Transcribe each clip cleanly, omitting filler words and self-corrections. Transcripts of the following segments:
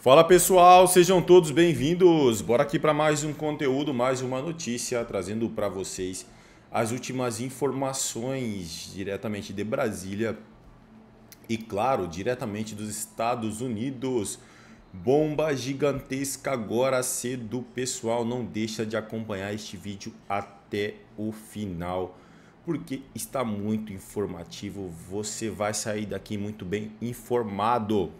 Fala pessoal, sejam todos bem-vindos. Bora aqui para mais um conteúdo, mais uma notícia, trazendo para vocês as últimas informações diretamente de Brasília e, claro, diretamente dos Estados Unidos. Bomba gigantesca agora cedo, pessoal. Não deixa de acompanhar este vídeo até o final, porque está muito informativo. Você vai sair daqui muito bem informado.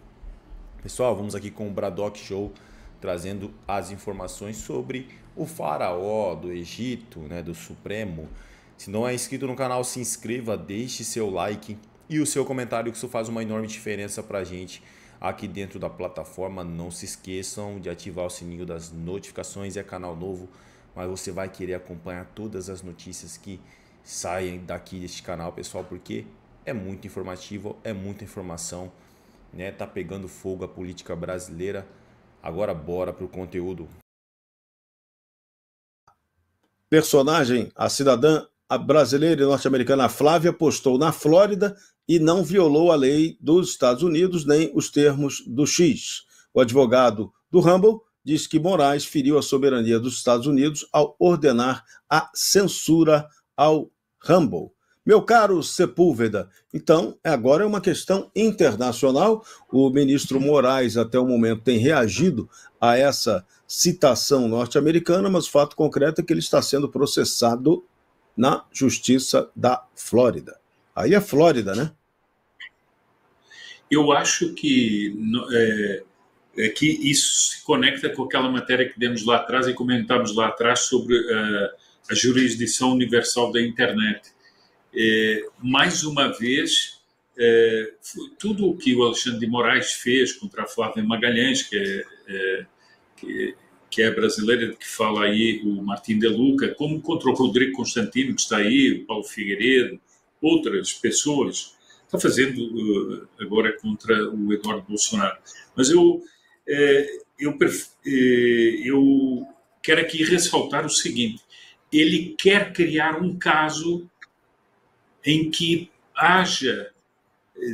Pessoal, vamos aqui com o Braddock Show, trazendo as informações sobre o faraó do Egito, né, do Supremo. Se não é inscrito no canal, se inscreva, deixe seu like e o seu comentário, que isso faz uma enorme diferença pra gente aqui dentro da plataforma. Não se esqueçam de ativar o sininho das notificações, é canal novo, mas você vai querer acompanhar todas as notícias que saem daqui deste canal, pessoal, porque é muito informativo, é muita informação. Tá pegando fogo a política brasileira. Agora bora pro conteúdo. Personagem, a cidadã brasileira e norte-americana Flávia postou na Flórida e não violou a lei dos Estados Unidos nem os termos do X. O advogado do Rumble diz que Moraes feriu a soberania dos Estados Unidos ao ordenar a censura ao Rumble. Meu caro Sepúlveda, então agora é uma questão internacional. O ministro Moraes até o momento tem reagido a essa citação norte-americana, mas o fato concreto é que ele está sendo processado na Justiça da Flórida. Aí é Flórida, né? Eu acho que isso se conecta com aquela matéria que demos lá atrás e comentamos lá atrás sobre a jurisdição universal da internet. Mais uma vez, tudo o que o Alexandre de Moraes fez contra a Flávia Magalhães, que é brasileira, que fala aí o Martim de Luca, como contra o Rodrigo Constantino, que está aí, o Paulo Figueiredo, outras pessoas, está fazendo agora contra o Eduardo Bolsonaro. Mas eu quero aqui ressaltar o seguinte: ele quer criar um caso em que haja,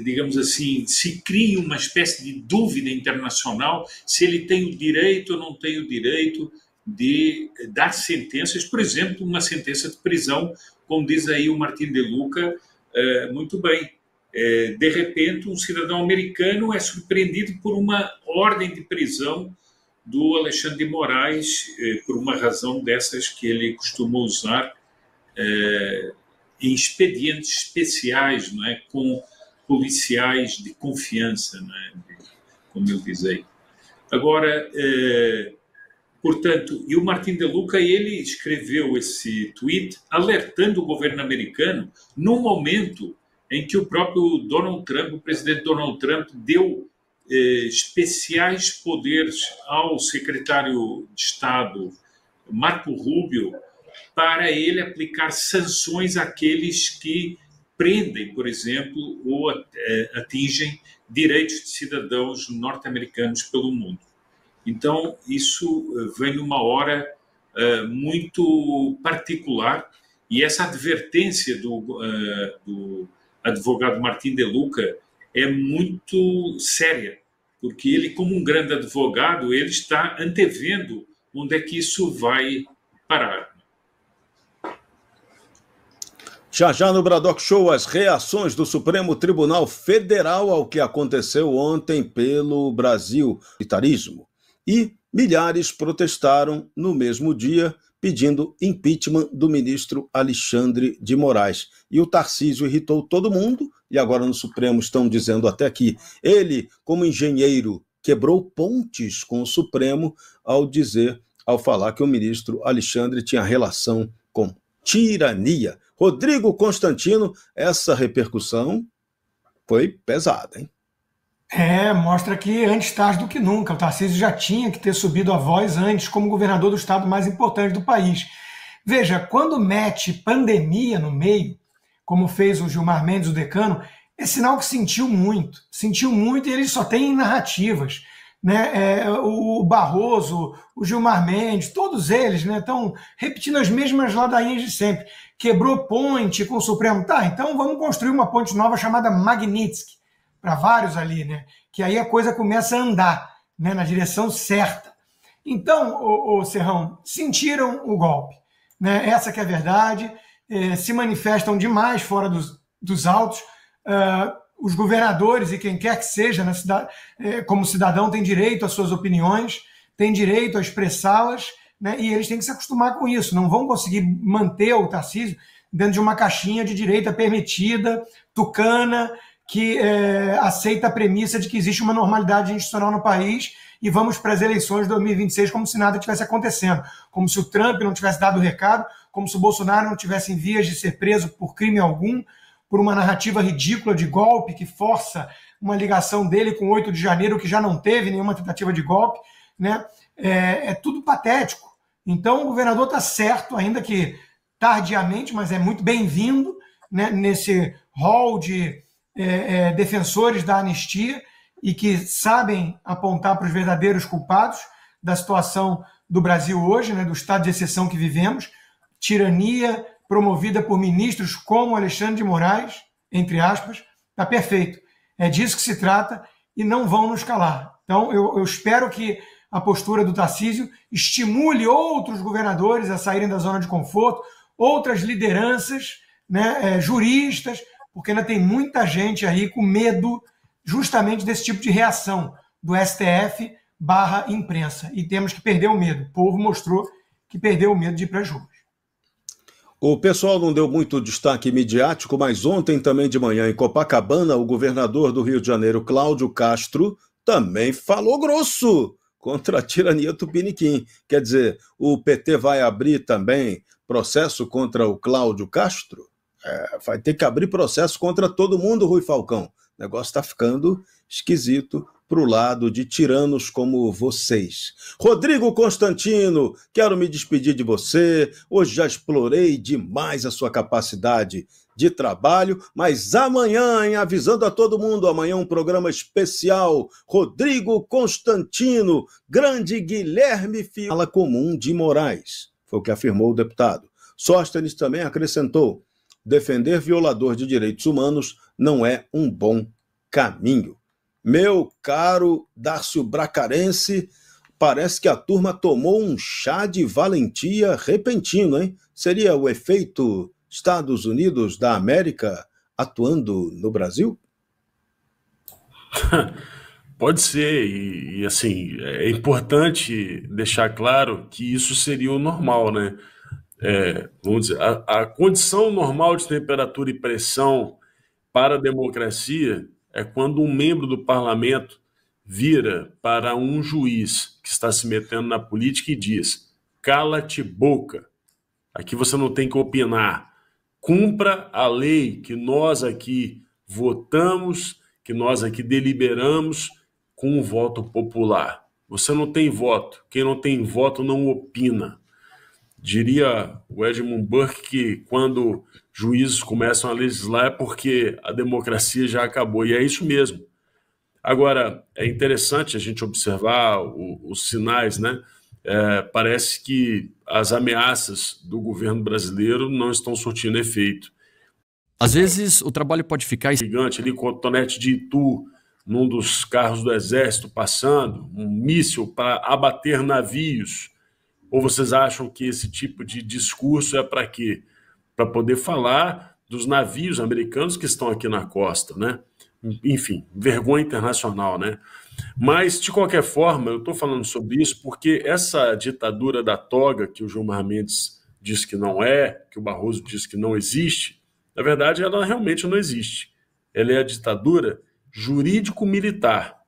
digamos assim, se crie uma espécie de dúvida internacional se ele tem o direito ou não tem o direito de dar sentenças, por exemplo, uma sentença de prisão, como diz aí o Martim de Luca, muito bem. De repente, um cidadão americano é surpreendido por uma ordem de prisão do Alexandre de Moraes, por uma razão dessas que ele costuma usar em expedientes especiais, não é? Com policiais de confiança, não é? Como eu dizia. Agora, portanto, e o Martim de Luca, ele escreveu esse tweet alertando o governo americano no momento em que o próprio Donald Trump, o presidente Donald Trump, deu especiais poderes ao secretário de Estado, Marco Rubio, para ele aplicar sanções àqueles que prendem, por exemplo, ou atingem direitos de cidadãos norte-americanos pelo mundo. Então, isso vem numa hora muito particular, e essa advertência do advogado Martim de Luca é muito séria, porque ele, como um grande advogado, ele está antevendo onde é que isso vai parar. Já no Braddock Show, as reações do Supremo Tribunal Federal ao que aconteceu ontem pelo Brasil, militarismo. E milhares protestaram no mesmo dia pedindo impeachment do ministro Alexandre de Moraes. E o Tarcísio irritou todo mundo, e agora no Supremo estão dizendo até que ele, como engenheiro, quebrou pontes com o Supremo ao falar que o ministro Alexandre tinha relação com tirania. Rodrigo Constantino, essa repercussão foi pesada, hein? Mostra que antes tarde do que nunca. O Tarcísio já tinha que ter subido a voz antes como governador do estado mais importante do país. Veja, quando mete pandemia no meio, como fez o Gilmar Mendes, o decano, é sinal que sentiu muito e ele só tem narrativas. Né? O Barroso, o Gilmar Mendes, todos eles estão repetindo as mesmas ladainhas de sempre. Quebrou ponte com o Supremo. Tá, então vamos construir uma ponte nova chamada Magnitsky, para vários ali, né? Que aí a coisa começa a andar. né, na direção certa. Então, o Serrão, sentiram o golpe, né? Essa que é a verdade, se manifestam demais fora dos autos. Os governadores e quem quer que seja, na cidade, como cidadão, tem direito às suas opiniões, tem direito a expressá-las, né? E eles têm que se acostumar com isso. Não vão conseguir manter o Tarcísio dentro de uma caixinha de direita permitida, tucana, que aceita a premissa de que existe uma normalidade institucional no país e vamos para as eleições de 2026 como se nada tivesse acontecendo, como se o Trump não tivesse dado o recado, como se o Bolsonaro não tivesse em vias de ser preso por crime algum, por uma narrativa ridícula de golpe que força uma ligação dele com o 8 de janeiro, que já não teve nenhuma tentativa de golpe, né? É tudo patético. Então o governador está certo, ainda que tardiamente, mas é muito bem-vindo, né, nesse hall de defensores da anistia e que sabem apontar para os verdadeiros culpados da situação do Brasil hoje, né, do estado de exceção que vivemos, tirania promovida por ministros como Alexandre de Moraes, entre aspas, está perfeito. É disso que se trata e não vão nos calar. Então, eu espero que a postura do Tarcísio estimule outros governadores a saírem da zona de conforto, outras lideranças, né, juristas, porque ainda tem muita gente aí com medo justamente desse tipo de reação do STF/imprensa. E temos que perder o medo. O povo mostrou que perdeu o medo de ir para as ruas. O pessoal não deu muito destaque midiático, mas ontem também de manhã em Copacabana, o governador do Rio de Janeiro, Cláudio Castro, também falou grosso contra a tirania Tupiniquim. Quer dizer, o PT vai abrir também processo contra o Cláudio Castro? Vai ter que abrir processo contra todo mundo, Rui Falcão. O negócio está ficando esquisito para o lado de tiranos como vocês. Rodrigo Constantino, quero me despedir de você. Hoje já explorei demais a sua capacidade de trabalho, mas amanhã, avisando a todo mundo, amanhã um programa especial. Rodrigo Constantino, grande Guilherme Fala Comum de Moraes, foi o que afirmou o deputado. Sóstenes também acrescentou: defender violador de direitos humanos não é um bom caminho. Meu caro Dárcio Bracarense, parece que a turma tomou um chá de valentia repentino, hein? Seria o efeito Estados Unidos da América atuando no Brasil? Pode ser, e assim, é importante deixar claro que isso seria o normal, né? Vamos dizer, a condição normal de temperatura e pressão para a democracia é quando um membro do parlamento vira para um juiz que está se metendo na política e diz: cala-te boca, aqui você não tem que opinar, cumpra a lei que nós aqui votamos, que nós aqui deliberamos com o voto popular. Você não tem voto, quem não tem voto não opina. Diria o Edmund Burke que quando juízes começam a legislar é porque a democracia já acabou, e é isso mesmo. Agora, é interessante a gente observar os sinais, né? Parece que as ameaças do governo brasileiro não estão surtindo efeito. Às vezes o trabalho pode ficar gigante ali com o cotonete de Itu, num dos carros do exército passando, um míssil para abater navios. Ou vocês acham que esse tipo de discurso é para quê? Para poder falar dos navios americanos que estão aqui na costa, né? Enfim, vergonha internacional, né? Mas, de qualquer forma, eu estou falando sobre isso porque essa ditadura da toga, que o Gilmar Mendes diz que não é, que o Barroso diz que não existe, na verdade, ela realmente não existe. Ela é a ditadura jurídico-militar,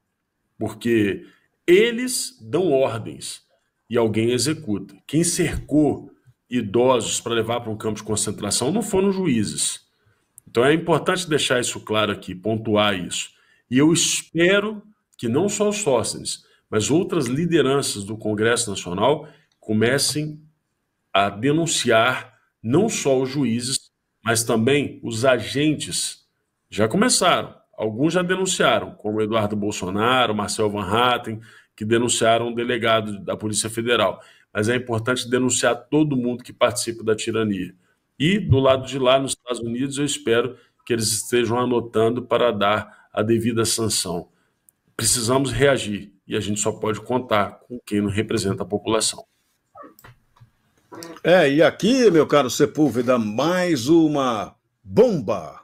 porque eles dão ordens e alguém executa. Quem cercou idosos para levar para um campo de concentração não foram juízes. Então é importante deixar isso claro aqui, pontuar isso. E eu espero que não só os Sóstenes, mas outras lideranças do Congresso Nacional comecem a denunciar não só os juízes, mas também os agentes. Já começaram, alguns já denunciaram, como Eduardo Bolsonaro, Marcel Van Hatten, que denunciaram o delegado da Polícia Federal. Mas é importante denunciar todo mundo que participa da tirania. E, do lado de lá, nos Estados Unidos, eu espero que eles estejam anotando para dar a devida sanção. Precisamos reagir. e a gente só pode contar com quem não representa a população. E aqui, meu caro Sepúlveda, mais uma bomba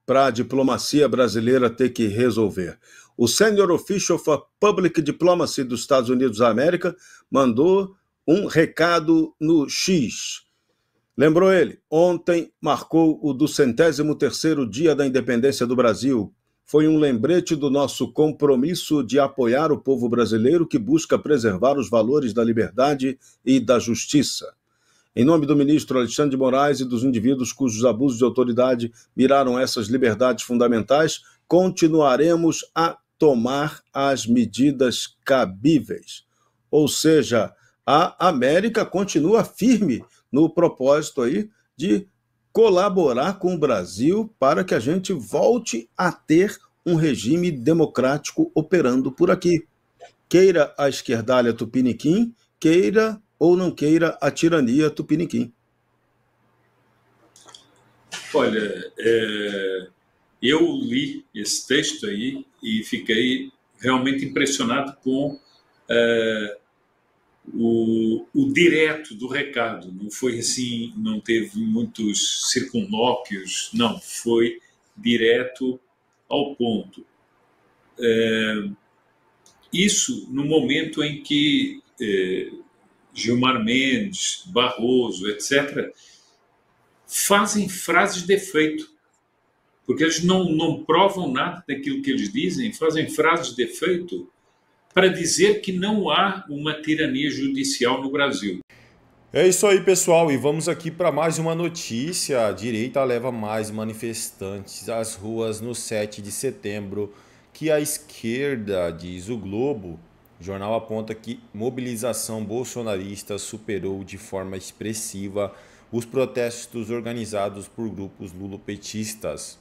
para a diplomacia brasileira ter que resolver. O Senior Official for Public Diplomacy dos Estados Unidos da América mandou um recado no X. Lembrou ele, ontem marcou o 203º dia da independência do Brasil. Foi um lembrete do nosso compromisso de apoiar o povo brasileiro que busca preservar os valores da liberdade e da justiça. Em nome do ministro Alexandre de Moraes e dos indivíduos cujos abusos de autoridade miraram essas liberdades fundamentais, continuaremos a tomar as medidas cabíveis. Ou seja, a América continua firme no propósito aí de colaborar com o Brasil para que a gente volte a ter um regime democrático operando por aqui. Queira a esquerdalha tupiniquim, queira ou não queira a tirania tupiniquim. Olha, eu li esse texto aí e fiquei realmente impressionado com o direto do recado. Não foi assim, não teve muitos circunlóquios, não, foi direto ao ponto. Isso no momento em que Gilmar Mendes, Barroso, etc., fazem frases de efeito, porque eles não provam nada daquilo que eles dizem, fazem frases de efeito para dizer que não há uma tirania judicial no Brasil. É isso aí, pessoal, e vamos aqui para mais uma notícia. A direita leva mais manifestantes às ruas no 7 de setembro que a esquerda, diz o Globo. O jornal aponta que mobilização bolsonarista superou de forma expressiva os protestos organizados por grupos lulopetistas.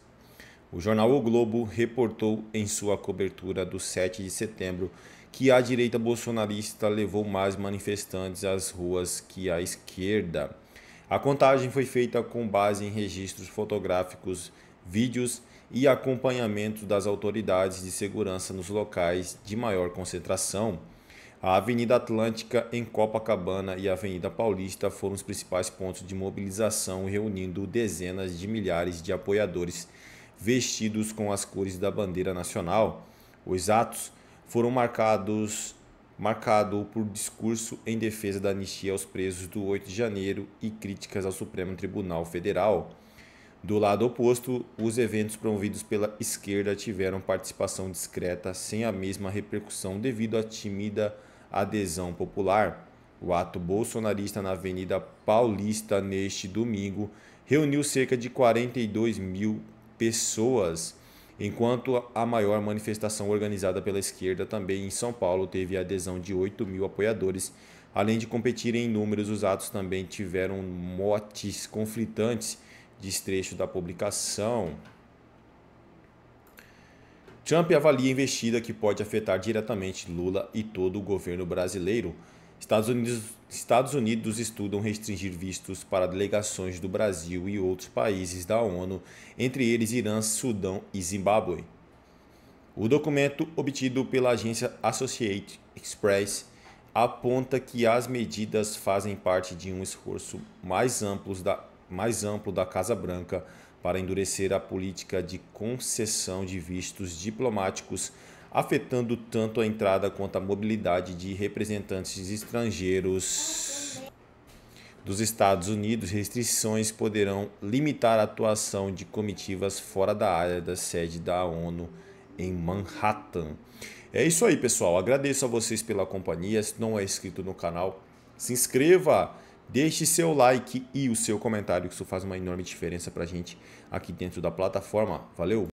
O jornal O Globo reportou em sua cobertura do 7 de setembro que a direita bolsonarista levou mais manifestantes às ruas que a esquerda. A contagem foi feita com base em registros fotográficos, vídeos e acompanhamento das autoridades de segurança nos locais de maior concentração. A Avenida Atlântica em Copacabana e a Avenida Paulista foram os principais pontos de mobilização, reunindo dezenas de milhares de apoiadores vestidos com as cores da bandeira nacional. Os atos foram marcados por discurso em defesa da anistia aos presos do 8 de janeiro e críticas ao Supremo Tribunal Federal. Do lado oposto, os eventos promovidos pela esquerda tiveram participação discreta, sem a mesma repercussão devido à tímida adesão popular. O ato bolsonarista na Avenida Paulista neste domingo reuniu cerca de 42 mil pessoas, enquanto a maior manifestação organizada pela esquerda também em São Paulo teve a adesão de 8 mil apoiadores. Além de competirem em números, os atos também tiveram motes conflitantes, diz trecho da publicação. Trump avalia a investida que pode afetar diretamente Lula e todo o governo brasileiro. Estados Unidos estudam restringir vistos para delegações do Brasil e outros países da ONU, entre eles Irã, Sudão e Zimbábue. O documento obtido pela agência Associated Press aponta que as medidas fazem parte de um esforço mais amplo da Casa Branca para endurecer a política de concessão de vistos diplomáticos, afetando tanto a entrada quanto a mobilidade de representantes estrangeiros dos Estados Unidos. Restrições poderão limitar a atuação de comitivas fora da área da sede da ONU em Manhattan. É isso aí, pessoal. Agradeço a vocês pela companhia. Se não é inscrito no canal, se inscreva, deixe seu like e o seu comentário, que isso faz uma enorme diferença para a gente aqui dentro da plataforma. Valeu!